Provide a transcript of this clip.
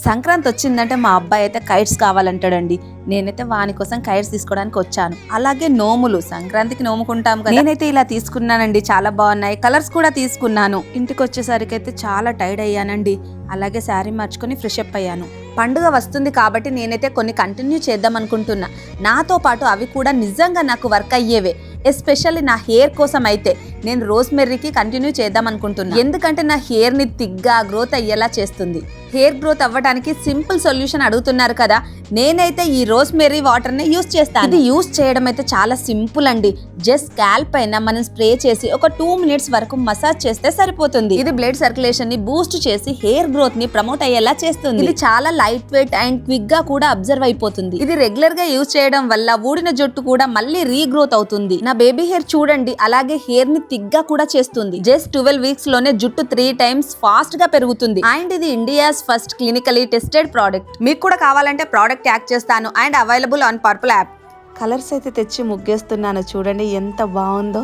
సంక్రాంతి వచ్చిందంటే మా అబ్బాయి అయితే కైట్స్ కావాలంటాడండి. నేనైతే వాని కోసం కైట్స్ తీసుకోవడానికి వచ్చాను. అలాగే నోములు, సంక్రాంతికి నోముకుంటాం కదా, నేనైతే ఇలా తీసుకున్నానండి. చాలా బాగున్నాయి, కలర్స్ కూడా తీసుకున్నాను. ఇంటికి వచ్చేసరికి అయితే చాలా టైర్డ్ అయ్యానండి. అలాగే శారీ మార్చుకొని ఫ్రెష్ అప్ అయ్యాను. పండుగ వస్తుంది కాబట్టి నేనైతే కొన్ని కంటిన్యూ చేద్దాం అనుకుంటున్నా. నాతో పాటు అవి కూడా నిజంగా నాకు వర్క్ అయ్యేవే. ఎస్పెషల్లీ నా హెయిర్ కోసం అయితే నేను రోజ్మెర్రీకి కంటిన్యూ చేద్దాం అనుకుంటున్నా. ఎందుకంటే నా హెయిర్ని థిక్గా గ్రోత్ అయ్యేలా చేస్తుంది. హెయిర్ గ్రోత్ అవ్వడానికి సింపుల్ సొల్యూషన్ అడుగుతున్నారు కదా, నేనైతే ఈ రోజ్మెర్రీ వాటర్ని యూస్ చేస్తాను. ఇది యూస్ చేయడం అయితే చాలా సింపుల్ అండి. జస్ట్ స్కాల్ప్ పైన మనం స్ప్రే చేసి ఒక 2 మినిట్స్ వరకు మసాజ్ చేస్తే సరిపోతుంది. ఇది బ్లడ్ సర్క్యులేషన్ ని బూస్ట్ చేసి హెయిర్ గ్రోత్ ని ప్రమోట్ అయ్యేలా చేస్తుంది. ఇది చాలా లైట్ వెయిట్ అండ్ క్విక్ గా కూడా అబ్జర్వ్ అయిపోతుంది. ఇది రెగ్యులర్ గా యూజ్ చేయడం వల్ల ఊడిన జుట్టు కూడా మళ్ళీ రీగ్రోత్ అవుతుంది. నా బేబీ హెయిర్ చూడండి, అలాగే హెయిర్ ని థిక్ గా కూడా చేస్తుంది. జస్ట్ 12 వీక్స్ లోనే జుట్టు 3 టైమ్స్ ఫాస్ట్ గా పెరుగుతుంది. అండ్ ఇది India's first clinically tested product. మీకు కూడా కావాలంటే ప్రోడక్ట్ ట్యాగ్ చేస్తాను. And available on purple app. Colours అయితే తెచ్చి ముగ్గేస్తున్నాను, చూడండి ఎంత బాగుందో.